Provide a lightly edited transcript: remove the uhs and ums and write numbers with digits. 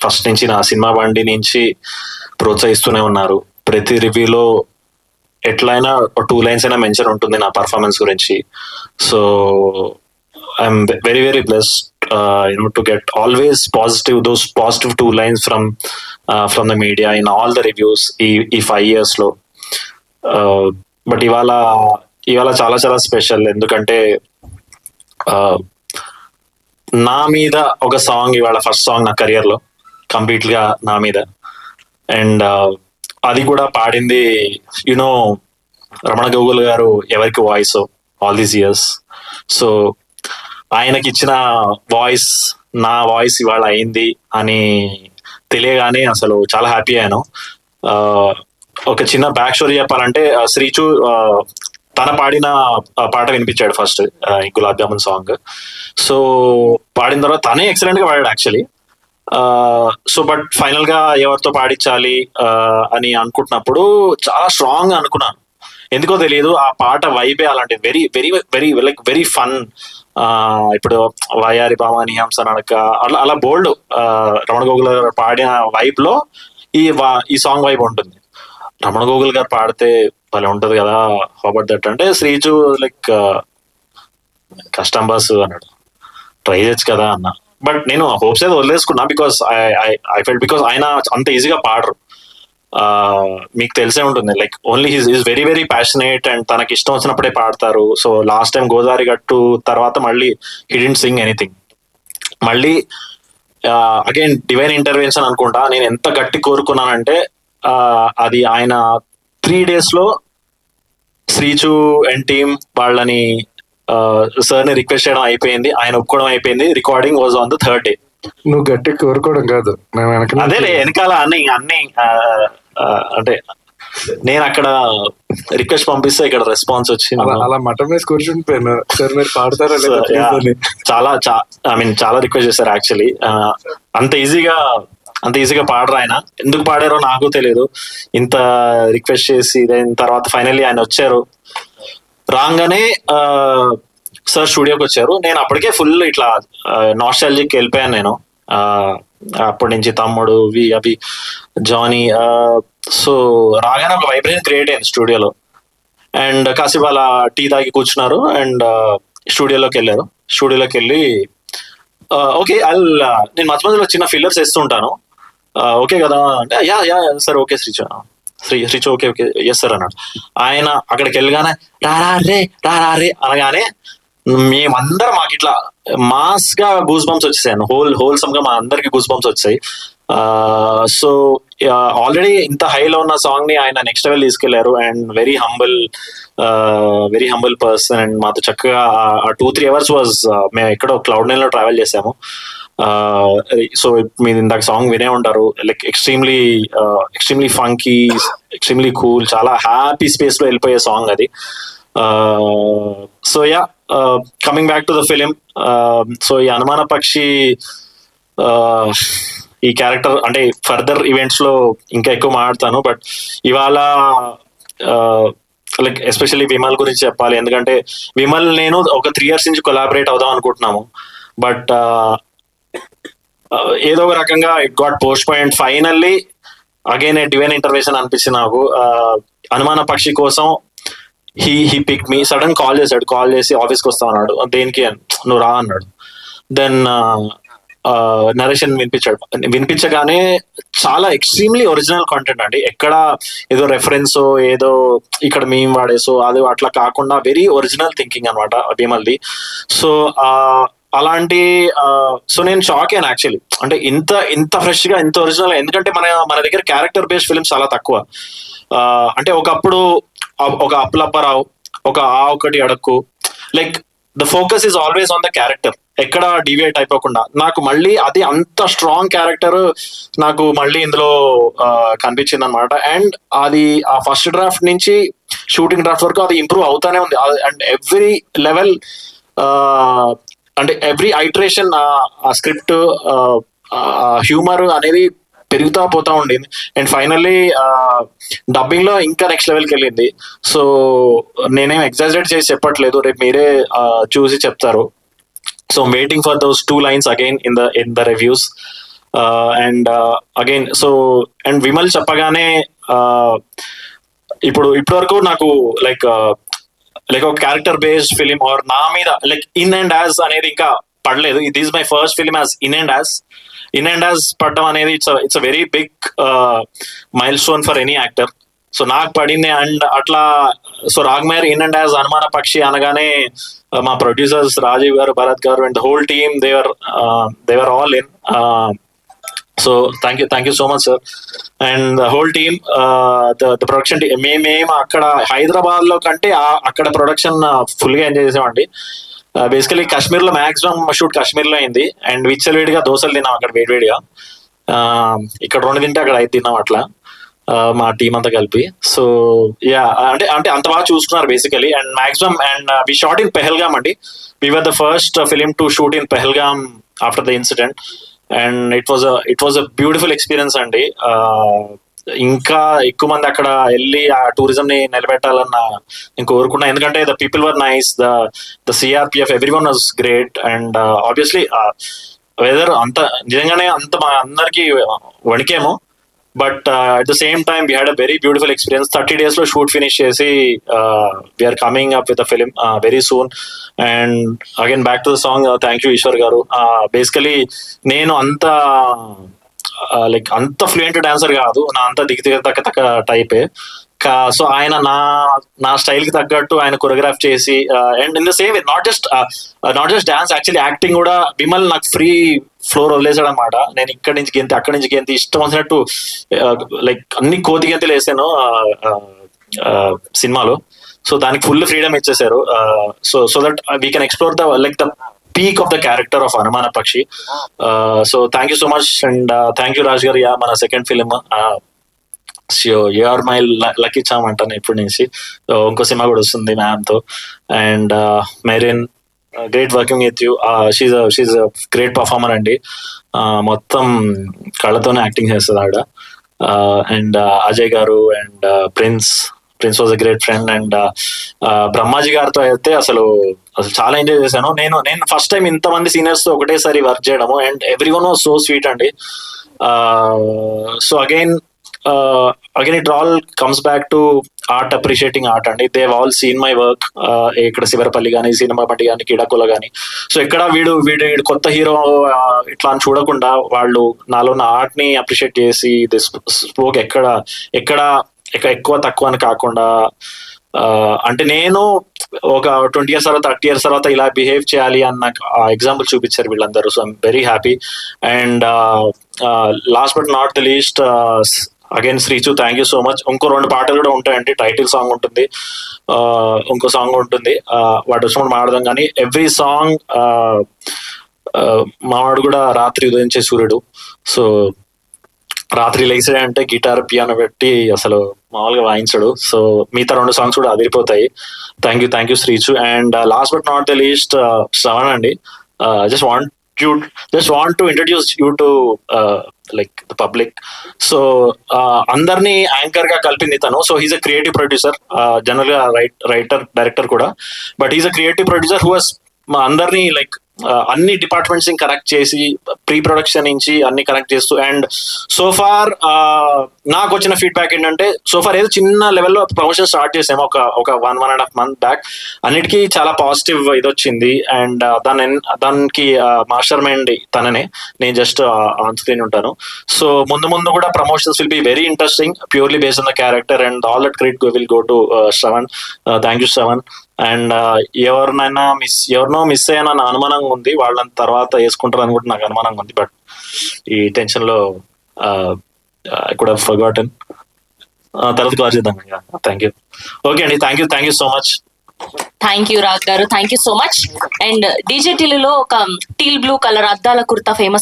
First నుంచి నా cinema బండి నుంచి ప్రోత్సహిస్తూనే ఉన్నారు. ప్రతి రివ్యూలో ఎట్లయినా 2 లైన్స్ అయినా మెన్షన్ ఉంటుంది నా పర్ఫార్మెన్స్ గురించి. So I'm very very blessed to get always those positive 2 lines from the media in all the reviews ఈ 5 years లో. బట్ ఇవాళ చాలా చాలా స్పెషల్, ఎందుకంటే నా మీద ఒక సాంగ్, ఇవాళ ఫస్ట్ సాంగ్ నా కెరియర్ లో కంప్లీట్ గా నా మీద. అండ్ అది కూడా పాడింది రమణ గోగుల్ గారు, ఎవరికి voice all these years. So ఆయనకి ఇచ్చిన వాయిస్ నా వాయిస్ ఇవాళ అయింది అని తెలియగానే అసలు చాలా హ్యాపీ అయ్యాను. ఒక చిన్న బ్యాక్ స్టోరీ చెప్పాలంటే, శ్రీచు తన పాడిన పాట వినిపించాడు first, gulab jamun song. So పాడిన తర్వాత తనే ఎక్సలెంట్ గా పాడాడు యాక్చువల్లీ. సో బట్ ఫైనల్ గా ఎవరితో పాడించాలి అని అనుకుంటున్నప్పుడు చాలా స్ట్రాంగ్ అనుకున్నాను. ఎందుకో తెలియదు, ఆ పాట వైబే అలాంటి very very very like very fun. ఇప్పుడు వయారి భామాని హంస నడక అలా బోల్డ్ రమణ గోగుల్ గారు పాడిన వైబ్ లో ఈ సాంగ్ వైబ్ ఉంటుంది. రమణ గోగుల్ గారు పాడితే భలే ఉంటది కదా, హోబట్ దట్ అంటే శ్రీజు లైక్ కష్టం బస్ అన్నాడు, ట్రై చేయొచ్చు కదా అన్న. బట్ నేను హోప్స్ అయితే వదిలేసుకున్నా, బికాస్ ఐ ఫెల్ట్ బికాస్ ఆయన అంత ఈజీగా పాడరు. మీకు తెలిసే ఉంటుంది, like only is very very passionate and తనకి ఇష్టం వచ్చినప్పుడే పాడతారు. సో లాస్ట్ టైం గోదావరి గట్టు తర్వాత మళ్ళీ హి డిడ్ంట్ సింగ్ ఎనీథింగ్. మళ్ళీ అగైన్ డివైన్ ఇంటర్వెన్షన్ అనుకుంటా. నేను ఎంత గట్టి కోరుకున్నానంటే అది ఆయన 3 days లో శ్రీచు అండ్ టీమ్ వాళ్ళని సార్ ని రిక్వెస్ట్ చేయడం అయిపోయింది, ఆయన ఒప్పుకోవడం అయిపోయింది. Recording was on the 3rd day. నువ్వు గట్టి కోరుకోవడం కాదు, అదే వెనకాల అన్ని అంటే నేను అక్కడ రిక్వెస్ట్ పంపిస్తే ఇక్కడ రెస్పాన్స్ వచ్చింది. అలా మటన్ వేసి కూర్చుండిపోయాను, సార్ మీరు పాడతారా? చాలా రిక్వెస్ట్ చేశారు యాక్చువల్లీ. అంత ఈజీగా పాడరు ఆయన. ఎందుకు పాడారో నాకు తెలియదు. ఇంత రిక్వెస్ట్ చేసి తర్వాత ఫైనల్లీ ఆయన వచ్చారు. రాగానే సార్ స్టూడియోకి వచ్చారు. నేను అప్పటికే ఫుల్ ఇట్లా నాస్టాల్జిక్ వెళ్ళిపోయాను నేను. అప్పటి నుంచి తమ్ముడు అవి జానీ. సో రాగానే ఒక వైబ్రేషన్ క్రియేట్ అయింది స్టూడియోలో. అండ్ కాసేపు అలా టీ తాగి కూర్చున్నారు అండ్ స్టూడియోలోకి వెళ్ళి ఓకే నేను మధ్య మధ్యలో చిన్న ఫిల్లర్స్ వేస్తుంటాను, ఓకే కదా అంటే యా సార్ ఓకే శ్రీచు ఓకే ఎస్ సార్ అన్నాడు. ఆయన అక్కడికి వెళ్ళగానే రే అనగానే మేమందరం మాకు ఇట్లా మాస్ గా గూస్ బంప్స్ వచ్చేసాను. హోల్సమ్ గా మా అందరికి గూస్ బంప్స్ వచ్చాయి. సో ఆల్రెడీ ఇంత హైలో ఉన్న సాంగ్ ని ఆయన నెక్స్ట్ లెవెల్ తీసుకెళ్లారు. And very humble person. And మాతో చక్కగా 2-3 hours వాజ్ మేము ఎక్కడో Cloud9 లో ట్రావెల్ చేసాము. సో మీరు ఇందాక సాంగ్ వినే ఉంటారు, like extremely funky, extremely cool, చాలా హ్యాపీ స్పేస్ లో వెళ్ళిపోయే సాంగ్ అది. So yeah, coming back to the film. So ఈ అనుమాన పక్షి ఈ క్యారెక్టర్ అంటే ఫర్దర్ ఈవెంట్స్ లో ఇంకా ఎక్కువ మాట్లాడతాను. బట్ ఇవాళ లైక్ ఎస్పెషల్లీ విమల్ గురించి చెప్పాలి, ఎందుకంటే విమల్ నేను ఒక 3 years నుంచి కొలాబరేట్ అవుదాం అనుకుంటున్నాము. బట్ ఏదో ఒక రకంగా it got postponed. Finally again divine intervention అనిపించింది నాకు. అనుమాన పక్షి కోసం he pick me. Sudden call చేసి ఆఫీస్కి వస్తా అన్నాడు. దేనికి? నువ్వు రా అన్నాడు. దెన్ నరేషన్ వినిపించగానే చాలా ఎక్స్ట్రీమ్లీ ఒరిజినల్ కాంటెంట్ అండి. ఎక్కడ ఏదో రెఫరెన్స్ ఏదో ఇక్కడ మేము వాడేసో అది అట్లా కాకుండా వెరీ ఒరిజినల్ థింకింగ్ అనమాట విమల్ది. సో అలాంటి సో నేను షాక్ అయ్యాను యాక్చువల్లీ. అంటే ఇంత ఫ్రెష్ గా ఇంత ఒరిజినల్. ఎందుకంటే మన దగ్గర క్యారెక్టర్ బేస్డ్ ఫిల్మ్స్ చాలా తక్కువ. అంటే ఒకప్పుడు ఒక అప్పులప్పారావు, ఒక ఒకటి అడక్కు, like the focus is always on the character, ఎక్కడ డివియేట్ అయిపోకుండా. నాకు మళ్ళీ అది అంత స్ట్రాంగ్ క్యారెక్టర్ నాకు మళ్ళీ ఇందులో కనిపించింది అనమాట. అండ్ అది ఆ ఫస్ట్ డ్రాఫ్ట్ నుంచి షూటింగ్ డ్రాఫ్ట్ వరకు అది ఇంప్రూవ్ అవుతానే ఉంది. అండ్ ఎవ్రీ లెవెల్ అంటే ఎవ్రీ ఐటరేషన్ ఆ స్క్రిప్ట్ హ్యూమర్ అనేది పెరుగుతా పోతా ఉండింది. అండ్ ఫైనల్లీ డబ్బింగ్ లో ఇంకా నెక్స్ట్ లెవెల్కి వెళ్ళింది. సో నేనేం ఎగ్జాజరేట్ చేసి చెప్పట్లేదు, రేపు మీరే చూసి చెప్తారు. So waiting for those 2 lines again in the reviews. And again so and Vimal చెప్పగానే ఇప్పటి వరకు నాకు లైక్ లైక్ ఒక క్యారెక్టర్ బేస్డ్ ఫిలిం ఆర్ నా మీద లైక్ ఇన్ అండ్ యాజ్ అనేది ఇంకా పడలేదు. ఇది is my first film as in and as పడడం అనేది it's a very big milestone for any actor. So నాకు పడింది. అండ్ అట్లా సో రాగ్మేర్ in and as Anumana Pakshi అనగానే మా producers Rajeev garu, Bharath garu and whole team దేవర్ all in. So thank you so much sir and the whole team, the production team. మేము అక్కడ హైదరాబాద్ లో కంటే అక్కడ ప్రొడక్షన్ ఫుల్ గా ఎంజాయ్ చేసామండి. బేసికలీ కాశ్మీర్ లో మాక్సిమం షూట్ కాశ్మీర్ లో అయింది అండ్ విచ్చలవేడిగా దోశలు తిన్నాం అక్కడ వేడివేడిగా. ఇక్కడ 2 తింటే అక్కడ 5 తిన్నాం అట్లా మా టీం అంతా కలిపి. సో యా అంటే అంత బాగా చూసుకున్నారు basically. And maximum and we shot in Pahalgam అండి. We were the first film to shoot in Pahalgam after the incident and it was a beautiful experience అండి. ఇంకా ఎక్కువ మంది అక్కడ వెళ్ళి ఆ టూరిజం ని నిలబెట్టాలన్న నేను కోరుకున్నా. ఎందుకంటే the people were nice, the CRPF every one was great and obviously weather అంత నిజంగానే అంత మా అందరికి వణికేమో. But at the same time we had a very beautiful experience. 30 days లో షూట్ ఫినిష్ చేసి we are coming up with a film very soon. And again back to the song, thank you Eeshwar garu. Basically నేను అంత fluent dancer కాదు, నా అంత తక్క టైపే. So ఆయన నా స్టైల్ కి తగ్గట్టు ఆయన కొరియోగ్రాఫ్ చేసి and in the same not just dance, actually acting కూడా విమల్ నాకు ఫ్రీ ఫ్లోర్ వదిలేసాడు అనమాట. నేను ఇక్కడి నుంచి గెంతి అక్కడి నుంచి గెంతి ఇష్టం వచ్చినట్టు లైక్ అన్ని కోతి గెంతులు వేసాను సినిమాలో. సో దానికి ఫుల్ ఫ్రీడమ్ ఇచ్చేసారు. So that we can explore the like the peak of the character of Anumana Pakshi. So thank you so much and thank you Raj garu. Yeah మన second film you're my lucky charm అంటాను ఇప్పటి నుంచి. ఇంకో సినిమా కూడా వస్తుంది మ్యామ్ తో. And Merin, great working with you. She's great performer అండి. మొత్తం కళ్ళతోనే యాక్టింగ్ చేస్తుంది ఆవిడ. And Ajay garu and Prince was a great friend. And Brahmaji గారితో అయితే అసలు చాలా ఎంజాయ్ చేశాను. నేను ఫస్ట్ టైం ఇంతమంది సీనియర్స్ తో ఒకటేసారి వర్క్ చేయడము and every one was so sweet అండి. So again it all comes back to art, appreciating art అండి. They have all seen my work. ఇక్కడ శివరపల్లి కానీ, సినిమా బండి కానీ, కిడాకుల కానీ. సో ఎక్కడ వీడు కొత్త హీరో ఇట్లా అని చూడకుండా వాళ్ళు నాలో ఉన్న ఆర్ట్ ని అప్రిషియేట్ చేసి దిస్ స్పోక్ ఎక్కడ ఎక్కువ తక్కువ అని కాకుండా అంటే నేను ఒక 20 years తర్వాత 30 years తర్వాత ఇలా బిహేవ్ చేయాలి అన్న ఎగ్జాంపుల్ చూపించారు వీళ్ళందరూ. So I'm very happy. And last but not the least again Srichu, thank you so much. ఇంకో 2 పాటలు కూడా ఉంటాయండి. టైటిల్ సాంగ్ ఉంటుంది, ఇంకో సాంగ్ ఉంటుంది. వాటి వచ్చినప్పుడు మాట్లాడదాం. కానీ ఎవ్రీ సాంగ్ మావాడు కూడా రాత్రి ఉదయించే సూర్యుడు. సో రాత్రి లేచాడే అంటే గిటార్ పియానో పెట్టి అసలు మామూలుగా వాయించడు. సో మిగతా 2 సాంగ్స్ కూడా అదిరిపోతాయి. Thank you Sreechu. And last but not the least Shravan అండి. Just want to introduce you to like the public. So అందరినీ యాంకర్ గా కలిపింది తను. So he's a creative producer, general గా రైటర్ డైరెక్టర్ కూడా. But he's a creative producer who has అందరినీ like అన్ని departments connect చేసి ప్రీ ప్రొడక్షన్ నుంచి అన్ని కనెక్ట్ చేస్తూ. అండ్ సోఫార్ నాకు వచ్చిన ఫీడ్బ్యాక్ ఏంటంటే సోఫార్ ఏదో చిన్న లెవెల్లో ప్రమోషన్ స్టార్ట్ చేసాము ఒక 1.5 month బ్యాక్. అన్నిటికీ చాలా పాజిటివ్ ఇది వచ్చింది. అండ్ దానికి మాస్టర్ మైండ్ తననే, నేను జస్ట్ ఆన్ స్క్రీన్ ఉంటాను. సో ముందు కూడా promotions will be very interesting, purely based on the character. And all that credit will go to Shravan. Thank you Shravan. And ఎవరినో మిస్ అయ్యాన అనుమానంగా ఉంది. వాళ్ళని తర్వాత వేసుకుంటారు అని కూడా నాకు అనుమానంగా ఉంది. బట్ ఈ టెన్షన్ లో ఐ కుడ్ హావ్ ఫర్గాటన్. తర్వాత కాల్ చేద్దాం. Thank you. ఓకే అండి, thank you so much. Thank you Raj garu, thank you so much. And DJ టీలో ఒక టీల్ బ్లూ కలర్ అద్దాల కుర్తా ఫేమస్